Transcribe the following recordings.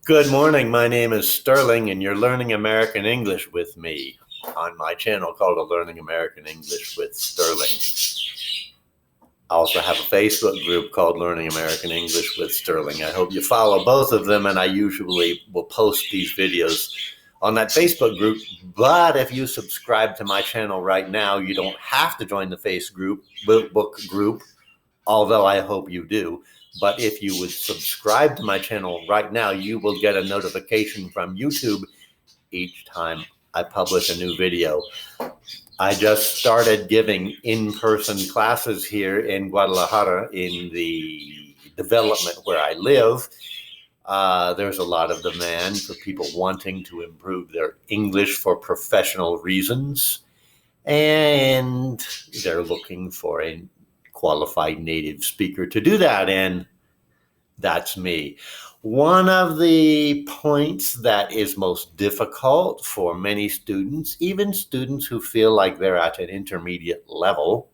Good morning. My name is Sterling, and you're learning American English with me on my channel called Learning American English with Sterling. I also have a Facebook group called Learning American English with Sterling. I hope you follow both of them, and I usually will post these videos on that Facebook group. But if you subscribe to my channel right now, you don't have to join the Facebook group, although I hope you do. But if you would subscribe to my channel right now, you will get a notification from YouTube each time I publish a new video. I just started giving in-person classes here in Guadalajara in the development where I live. There's a lot of demand for people wanting to improve their English for professional reasons, and they're looking for a qualified native speaker to do that, and that's me. One of the points that is most difficult for many students, even students who feel like they're at an intermediate level,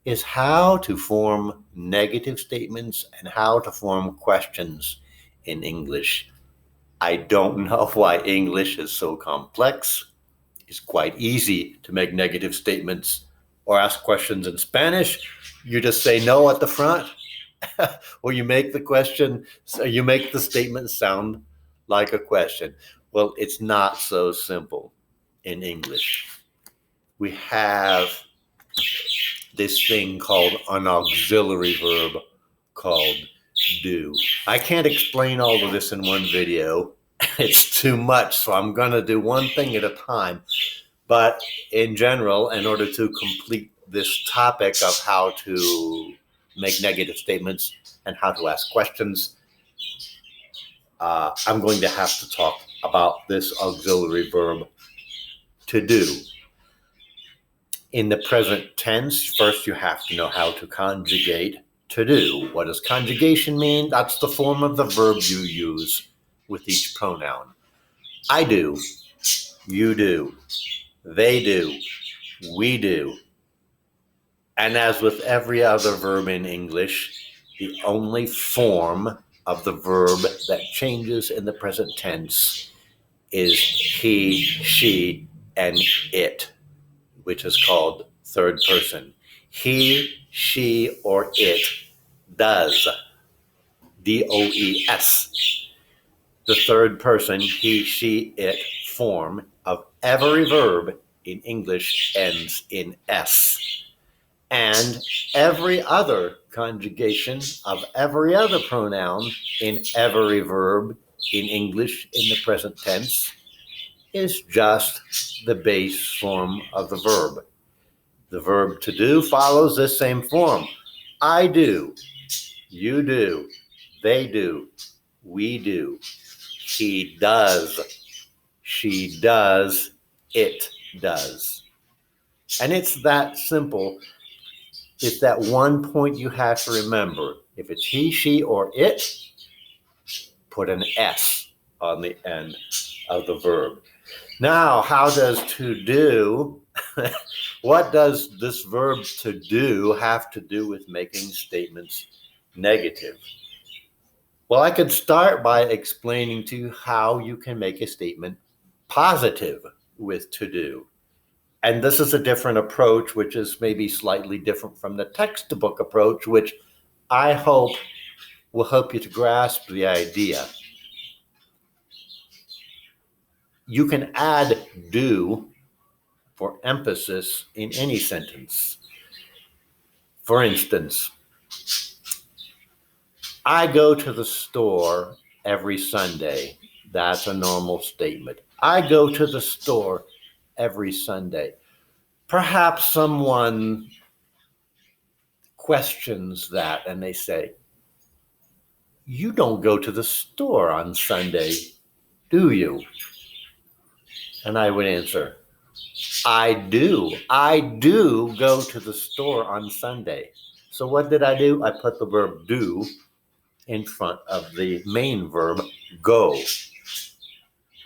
is how to form negative statements and how to form questions in English. I don't know why English is so complex. It's quite easy to make negative statements or ask questions in Spanish. You just say no at the front, or you make the statement sound like a question. Well, it's not so simple in English. We have this thing called an auxiliary verb called do. I can't explain all of this in one video. It's too much, so I'm going to do one thing at a time. But in general, in order to complete this topic of how to make negative statements and how to ask questions, I'm going to have to talk about this auxiliary verb to do. In the present tense, first you have to know how to conjugate to do. What does conjugation mean? That's the form of the verb you use with each pronoun. I do, you do, they do, we do. And as with every other verb in English, the only form of the verb that changes in the present tense is he, she, and it, which is called third person. He, she, or it does. D-O-E-S. The third person, he, she, it form of every verb in English ends in S. And every other conjugation of every other pronoun in every verb in English in the present tense is just the base form of the verb. The verb to do follows this same form. I do, you do, they do, we do, he does, she does, it does. And it's that simple. It's that one point you have to remember. If it's he, she, or it, put an S on the end of the verb. Now, how does to do, what does this verb to do have to do with making statements negative? Well, I could start by explaining to you how you can make a statement positive with to do. And this is a different approach, which is maybe slightly different from the textbook approach, which I hope will help you to grasp the idea. You can add do for emphasis in any sentence. For instance, I go to the store every Sunday. That's a normal statement. I go to the store every Sunday. Perhaps someone questions that and they say, you don't go to the store on Sunday, do you? And I would answer, I do. I do go to the store on Sunday. So what did I do? I put the verb do in front of the main verb go.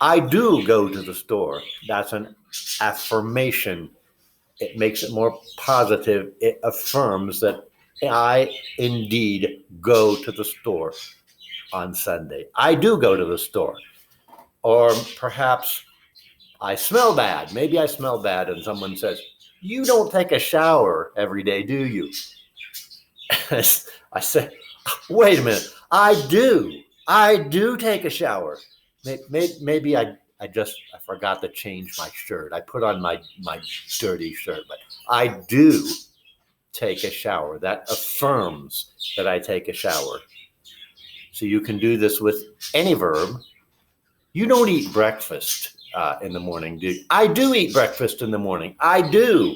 I do go to the store. That's an affirmation. It makes it more positive. It affirms that I indeed go to the store. on Sunday. I do go to the store. Or perhaps I smell bad. Maybe I smell bad and someone says, you don't take a shower every day, do you? I say, wait a minute. I do. I do take a shower. Maybe I forgot to change my shirt. I put on my dirty shirt, but I do take a shower. That affirms that I take a shower. So you can do this with any verb. You don't eat breakfast in the morning, do you? I do eat breakfast in the morning. I do.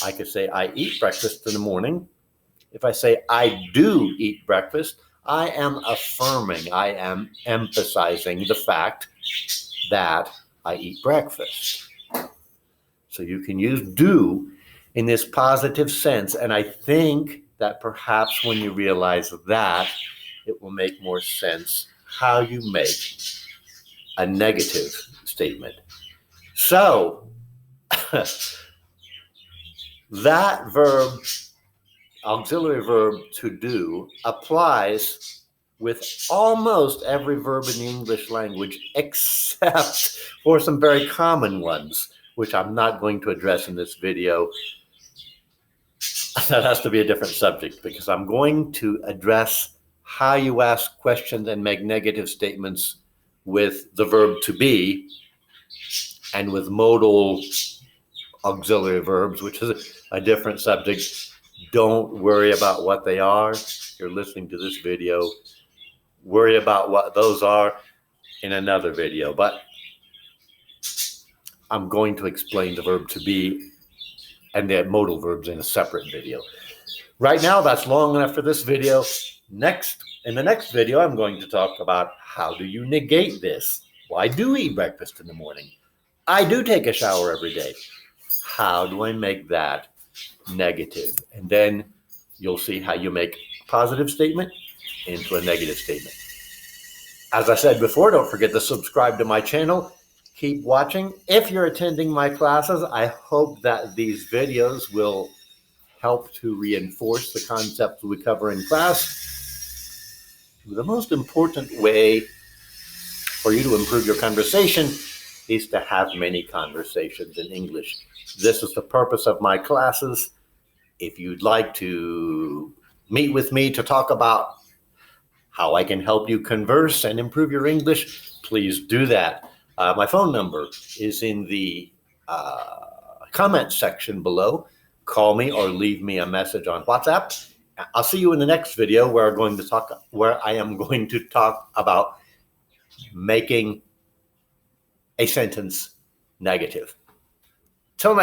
I could say I eat breakfast in the morning. If I say I do eat breakfast, I am affirming, I am emphasizing the fact that I eat breakfast. So you can use do in this positive sense. And I think that perhaps when you realize that, it will make more sense how you make a negative statement. So that verb, auxiliary verb to do, applies with almost every verb in the English language except for some very common ones, which I'm not going to address in this video. That has to be a different subject because I'm going to address how you ask questions and make negative statements with the verb to be and with modal auxiliary verbs, which is a different subject. Don't worry about what they are. You're listening to this video. Worry about what those are in another video. But I'm going to explain the verb to be and the modal verbs in a separate video. Right now, that's long enough for this video. In the next video, I'm going to talk about how do you negate this. Well, I do eat breakfast in the morning. I do take a shower every day. How do I make that negative? And then you'll see how you make a positive statement into a negative statement. As I said before, don't forget to subscribe to my channel. Keep watching. If you're attending my classes, I hope that these videos will help to reinforce the concepts we cover in class. The most important way for you to improve your conversation is to have many conversations in English. This is the purpose of my classes. If you'd like to meet with me to talk about how I can help you converse and improve your English, please do that. My phone number is in the comment section below. Call me or leave me a message on WhatsApp. I'll see you in the next video where I am going to talk about making a sentence negative. Till next